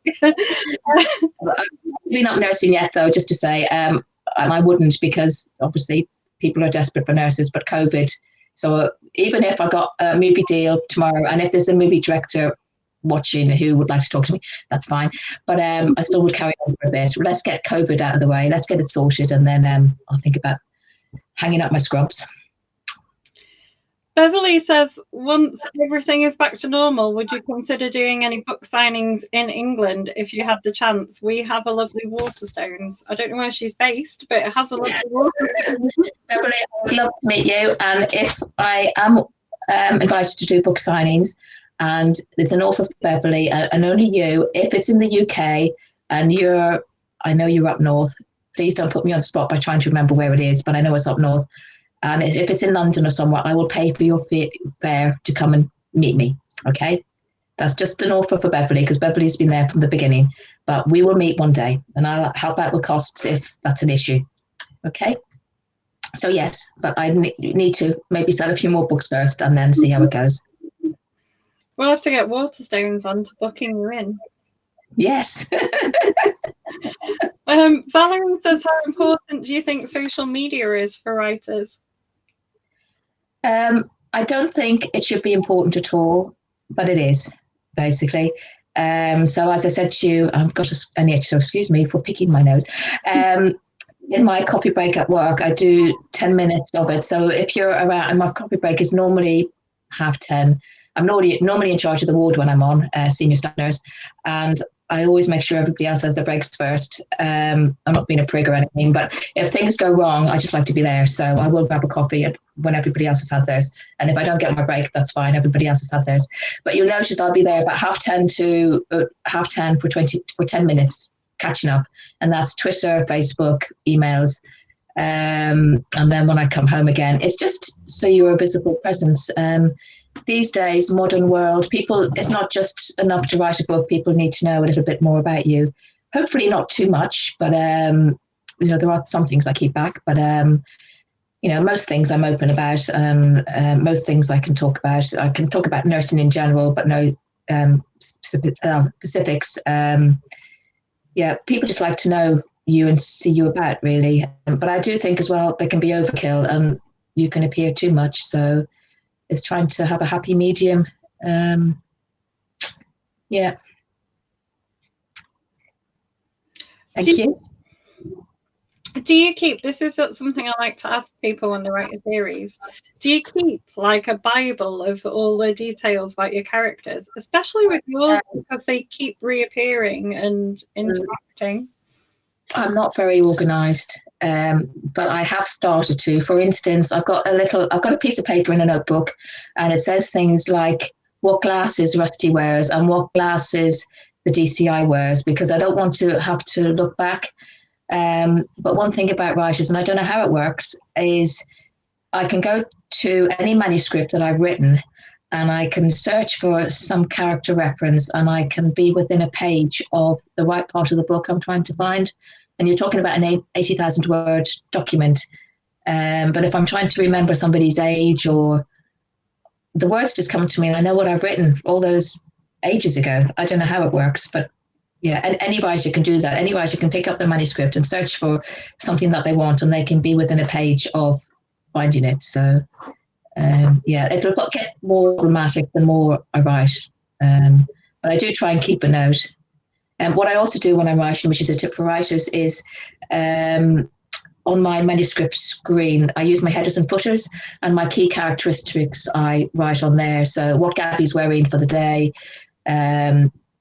We're not nursing yet, though. Just to say, and I wouldn't, because obviously people are desperate for nurses, but COVID. So even if I got a movie deal tomorrow, and if there's a movie director watching who would like to talk to me, that's fine, but I still would carry on for a bit. Let's get COVID out of the way, let's get it sorted, and then I'll think about hanging up my scrubs. Beverly says, once everything is back to normal, would you consider doing any book signings in England if you had the chance? We have a lovely Waterstones. I don't know where she's based, but it has a lovely Waterstones. Beverly, I would love to meet you, and if I am invited to do book signings, and there's an offer for Beverly, and only you, if it's in the UK and I know you're up north, please don't put me on the spot by trying to remember where it is, but I know it's up north. And if it's in London or somewhere, I will pay for your fare to come and meet me, okay? That's just an offer for Beverly, because Beverly's been there from the beginning. But we will meet one day, and I'll help out with costs if that's an issue, okay? So yes, but I need to maybe sell a few more books first and then see how it goes. We'll have to get Waterstones on to booking you in. Yes. Valerie says, how important do you think social media is for writers? I don't think it should be important at all, but it is, basically. So as I said to you, I've got an itch, so excuse me for picking my nose. In my coffee break at work, I do 10 minutes of it. So if you're around, and my coffee break is normally 10:30. I'm normally in charge of the ward when I'm on, senior staff nurse, and I always make sure everybody else has their breaks first. I'm not being a prig or anything, but if things go wrong, I just like to be there. So I will grab a coffee when everybody else has had theirs. And if I don't get my break, that's fine. Everybody else has had theirs. But you'll notice I'll be there about 10:30 to 10:30 for 10 minutes catching up. And that's Twitter, Facebook, emails. And then when I come home again, it's just so you're a visible presence. These days, modern world, people, it's not just enough to write a book. People need to know a little bit more about you. Hopefully not too much, but, there are some things I keep back, but, most things I'm open about. Most things I can talk about. I can talk about nursing in general, but no specifics. People just like to know you and see you about, really. But I do think as well, there can be overkill and you can appear too much. So it's trying to have a happy medium. Thank you. Do you keep, this is something I like to ask people when they write a series, do you keep like a Bible of all the details about your characters, especially with yours, because they keep reappearing and interacting? I'm not very organised, but I have started to. For instance, I've got a piece of paper in a notebook, and it says things like what glasses Rusty wears and what glasses the DCI wears, because I don't want to have to look back. But one thing about writers, and I don't know how it works, is I can go to any manuscript that I've written and I can search for some character reference and I can be within a page of the right part of the book I'm trying to find. And you're talking about an 80,000 word document. But if I'm trying to remember somebody's age, or the words just come to me and I know what I've written all those ages ago. I don't know how it works, but yeah, and any writer can do that. Any writer can pick up the manuscript and search for something that they want, and they can be within a page of finding it. So, it'll get more dramatic the more I write. But I do try and keep a note. And what I also do when I'm writing, which is a tip for writers, is on my manuscript screen, I use my headers and footers, and my key characteristics I write on there. So what Gabby's wearing for the day,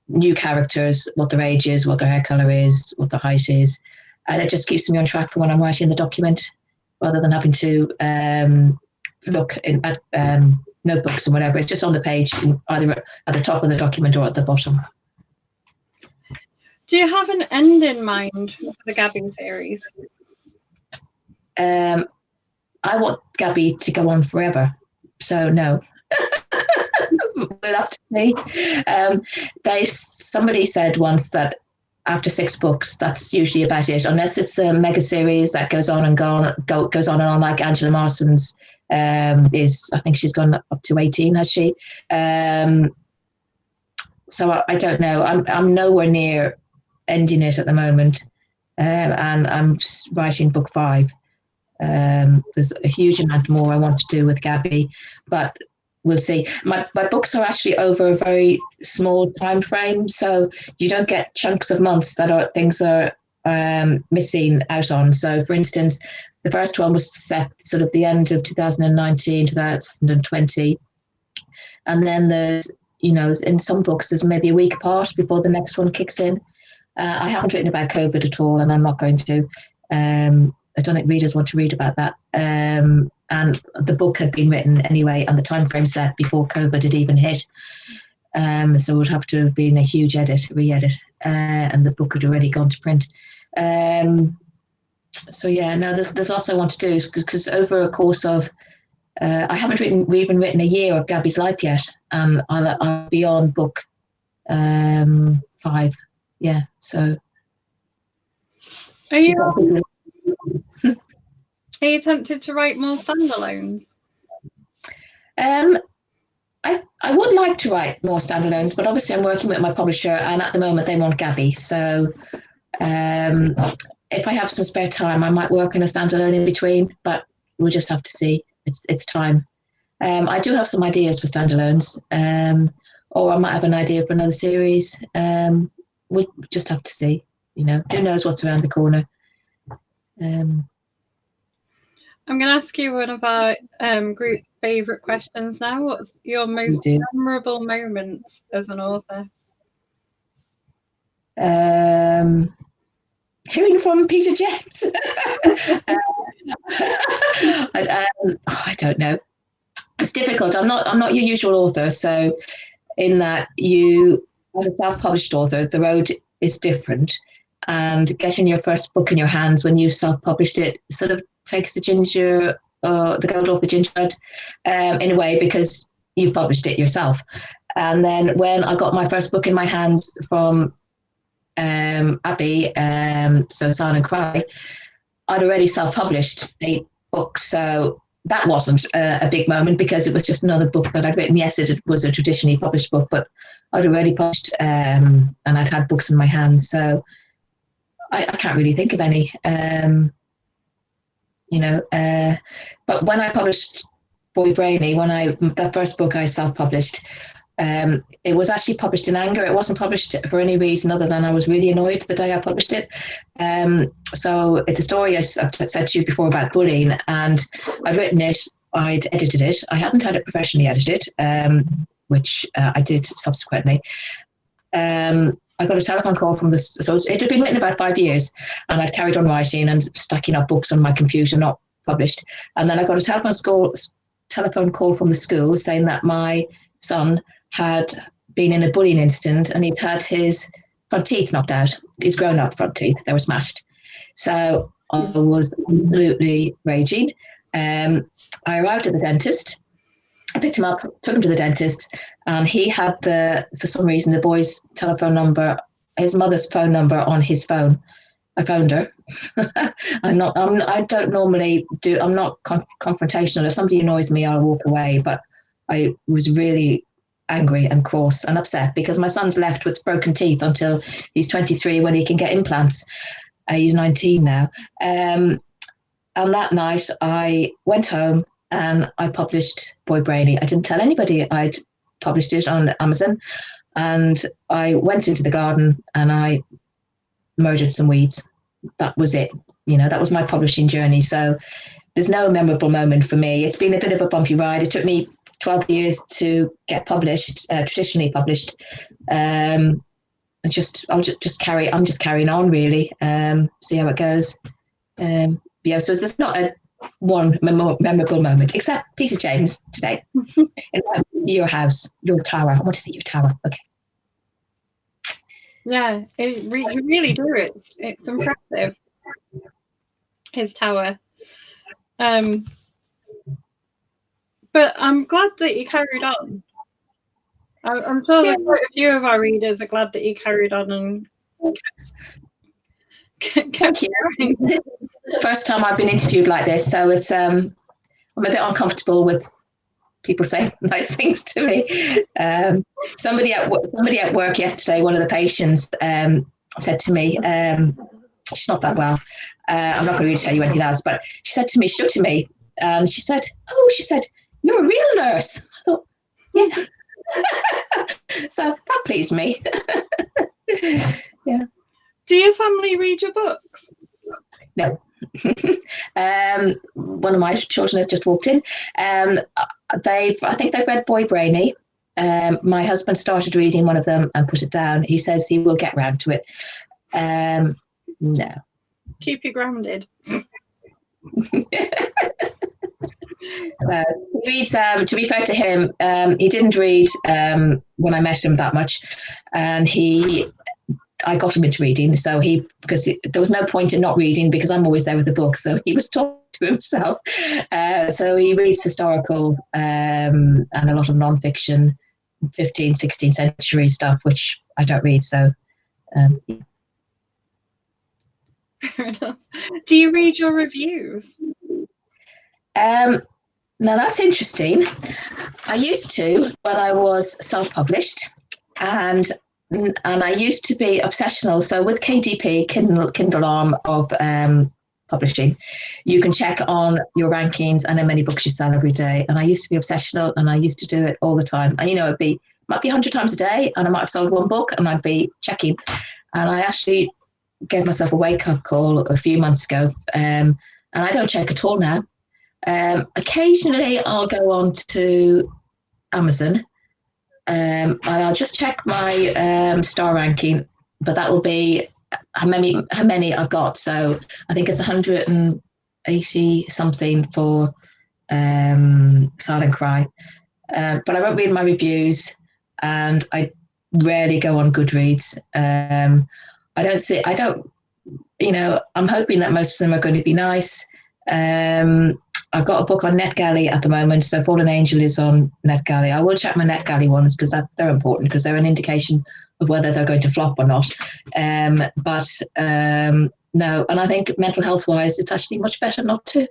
new characters, what their age is, what their hair colour is, what their height is. And it just keeps me on track for when I'm writing the document, rather than having to look at notebooks and whatever. It's just on the page, either at the top of the document or at the bottom. Do you have an end in mind for the Gabby series? I want Gabby to go on forever, so no. We'll have to see. Somebody said once that after 6 books, that's usually about it, unless it's a mega series that goes on and on, like Angela Marston's is. I think she's gone up to 18, has she? So I don't know. I'm nowhere near ending it at the moment, and I'm writing book 5. There's a huge amount more I want to do with Gabby, but we'll see. My books are actually over a very small time frame, so you don't get chunks of months that things are missing out on. So, for instance, the first one was set sort of the end of 2019, 2020, and then there's, in some books there's maybe a week apart before the next one kicks in. I haven't written about COVID at all, and I'm not going to. I don't think readers want to read about that. And the book had been written anyway, and the time frame set before COVID had even hit. So it would have to have been a huge re-edit, and the book had already gone to print. So yeah, no, there's lots I want to do, because over a course of, I haven't even written a year of Gabby's life yet, and I'll be on book 5. Yeah, so. Are you tempted to write more standalones? I would like to write more standalones, but obviously I'm working with my publisher, and at the moment they want Gabby. So um, if I have some spare time, I might work on a standalone in between, but we'll just have to see. It's time. I do have some ideas for standalones, or I might have an idea for another series. We just have to see. You know, who knows what's around the corner. I'm going to ask you one of our group's favourite questions now. What's your most memorable moments as an author? Hearing from Peter James. I don't know. It's difficult. I'm not your usual author, so in that you, as a self-published author, the road is different, and getting your first book in your hands when you self-published it sort of takes the gold off the gingerbread, in a way, because you've published it yourself. And then when I got my first book in my hands from Abby, so Sign and Cry, I'd already self-published 8 books, so that wasn't a big moment because it was just another book that I'd written. Yes, it was a traditionally published book, but I'd already published, and I'd had books in my hands, so I can't really think of any. But when I published Boy Brainy, that first book I self-published, it was actually published in anger. It wasn't published for any reason other than I was really annoyed the day I published it. So it's a story I've said to you before about bullying, and I'd written it, I'd edited it. I hadn't had it professionally edited, which I did subsequently. I got a telephone call from this. So it had been written about 5 years, and I'd carried on writing and stacking up books on my computer, not published. And then I got a telephone call from the school saying that my son had been in a bullying incident, and he'd had his front teeth knocked out. His grown-up front teeth, they were smashed. So I was absolutely raging. I arrived at the dentist. I picked him up, took him to the dentist, and he had for some reason, the boy's telephone number, his mother's phone number on his phone. I phoned her. I don't normally do, I'm not confrontational. If somebody annoys me, I'll walk away, but I was really angry and cross and upset because my son's left with broken teeth until he's 23 when he can get implants. He's 19 now. And that night I went home and I published Boy Brainy. I didn't tell anybody I'd published it on Amazon, and I went into the garden and I murdered some weeds. That was it. That was my publishing journey. So there's no memorable moment for me. It's been a bit of a bumpy ride. It took me 12 years to get published, traditionally published. I'm just carrying on, really. See how it goes. So there's not one memorable moment, except Peter James today. Your house, your tower. I want to see your tower. Okay. Yeah, you really do. It's impressive. His tower. But I'm glad that you carried on. I'm sure that quite a few of our readers are glad that you carried on and kept going. This is the first time I've been interviewed like this, so it's I'm a bit uncomfortable with people saying nice things to me. Somebody at work yesterday, one of the patients said to me, she's not that well. I'm not going to really tell you anything else, but she looked at me, and she said, "You're a real nurse." I thought, yeah. So that pleased me. Yeah. Do your family read your books? No. One of my children has just walked in. I think they've read Boy Brainy. My husband started reading one of them and put it down. He says he will get round to it. No. Keep you grounded. He reads, to be fair to him, he didn't read when I met him that much, and I got him into reading, because there was no point in not reading because I'm always there with the book, so he was talking to himself. So he reads historical and a lot of non-fiction, 15th, 16th century stuff, which I don't read, so yeah. Fair enough. Do you read your reviews? Now that's interesting. I used to when I was self-published, and I used to be obsessional. So with KDP, Kindle Arm of publishing, you can check on your rankings and how many books you sell every day. And I used to be obsessional, and I used to do it all the time. And it'd be might be 100 times a day, and I might have sold one book, and I'd be checking. And I actually gave myself a wake-up call a few months ago, and I don't check at all now. Occasionally, I'll go on to Amazon, and I'll just check my star ranking, but that will be how many I've got. So I think it's 180 something for Silent Cry, but I won't read my reviews, and I rarely go on Goodreads. I don't. I'm hoping that most of them are going to be nice. I've got a book on NetGalley at the moment, so Fallen Angel is on NetGalley. I will check my NetGalley ones because they're important, because they're an indication of whether they're going to flop or not. No, and I think mental health wise, it's actually much better not to.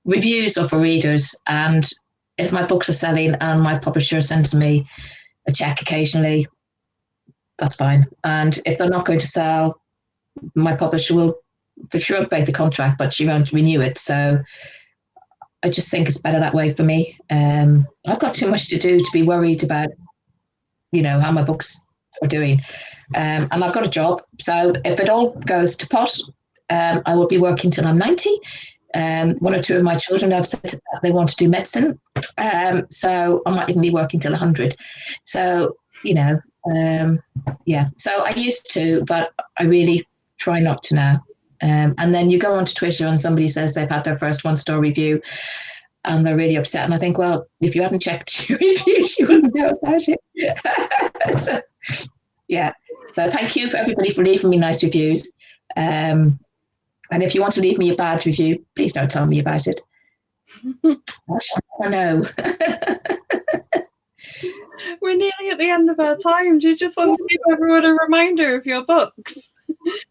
Reviews are for readers, and if my books are selling and my publisher sends me a check occasionally, that's fine. And if they're not going to sell, my publisher will, she won't break the contract, but she won't renew it. So I just think it's better that way for me. I've got too much to do to be worried about, how my books are doing. And I've got a job. So if it all goes to pot, I will be working till I'm 90. One or two of my children have said that they want to do medicine. So I might even be working till 100. So, yeah. So I used to, but I really try not to now. And then you go onto Twitter and somebody says they've had their first 1-star review and they're really upset. And I think, well, if you hadn't checked your reviews, you wouldn't know about it. So, yeah. So thank you for everybody for leaving me nice reviews. And if you want to leave me a bad review, please don't tell me about it. I shall know. We're nearly at the end of our time. Do you just want to give everyone a reminder of your books?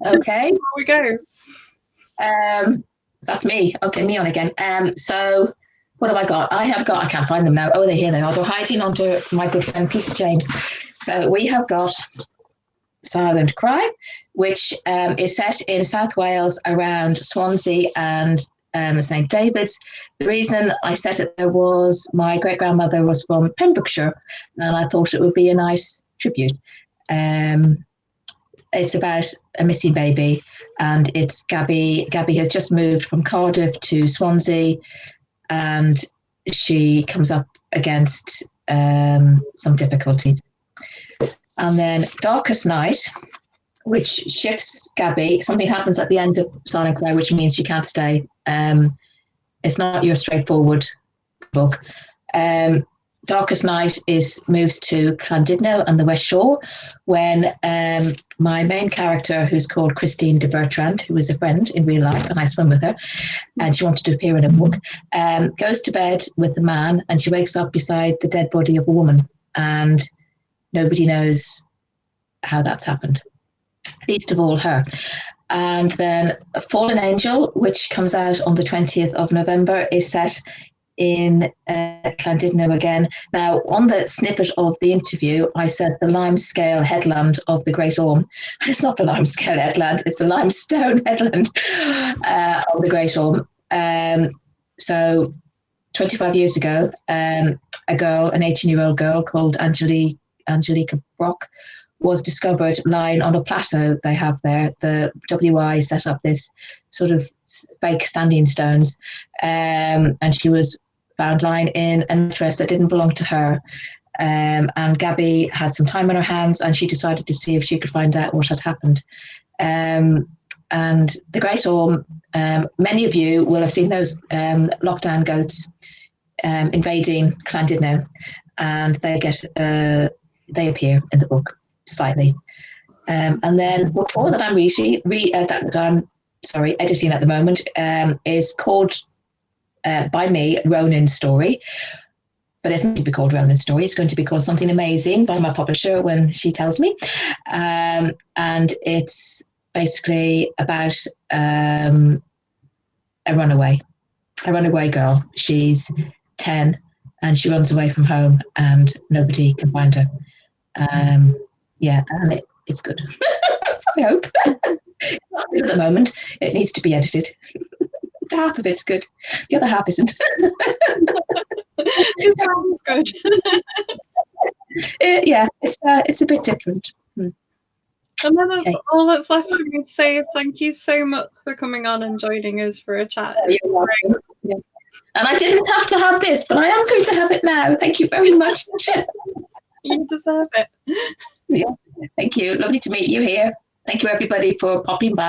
Okay. Here we go. That's me. Okay, me on again. So what have I got? I can't find them now. Oh, here they are. They're hiding under my good friend Peter James. So we have got Silent Cry, which is set in South Wales around Swansea and St. David's. The reason I set it there was my great-grandmother was from Pembrokeshire, and I thought it would be a nice tribute. It's about a missing baby, and it's Gabby. Gabby has just moved from Cardiff to Swansea, and she comes up against some difficulties. And then Darkest Night, which shifts Gabby. Something happens at the end of Silent Cry, which means she can't stay. It's not your straightforward book. Darkest Night moves to Llandudno and the West Shore when my main character, who's called Christine de Bertrand, who is a friend in real life, and I swim with her, and she wanted to appear in a book, goes to bed with the man, and she wakes up beside the dead body of a woman, and nobody knows how that's happened, least of all her. And then Fallen Angel, which comes out on the 20th of November, is set in Llandudno again. Now, on the snippet of the interview, I said the limescale headland of the Great Orme. It's not the limescale headland, it's the limestone headland of the Great Orme. So 25 years ago, a girl, an 18-year-old girl called Angelica Brock, was discovered lying on a plateau they have there. The WI set up this sort of fake standing stones, and she was found lying in a mattress that didn't belong to her. And Gabby had some time on her hands, and she decided to see if she could find out what had happened. And the Great Orme, many of you will have seen those lockdown goats invading Llandudno, and they appear in the book slightly. And then before that I'm editing at the moment, is called by me Ronan's Story, but it's not going to be called Ronan's Story. It's going to be called Something Amazing by my publisher when she tells me. And it's basically about a runaway girl. She's 10 and she runs away from home and nobody can find her. Yeah, and it's good. I hope. It's not good at the moment. It needs to be edited. Half of it's good. The other half isn't. It sounds good. Yeah, it's a bit different. And then that's all that's left for me to say is thank you so much for coming on and joining us for a chat. You're welcome. Yeah. And I didn't have to have this, but I am going to have it now. Thank you very much. You deserve it. Yeah, thank you. Lovely to meet you here. Thank you, everybody, for popping by.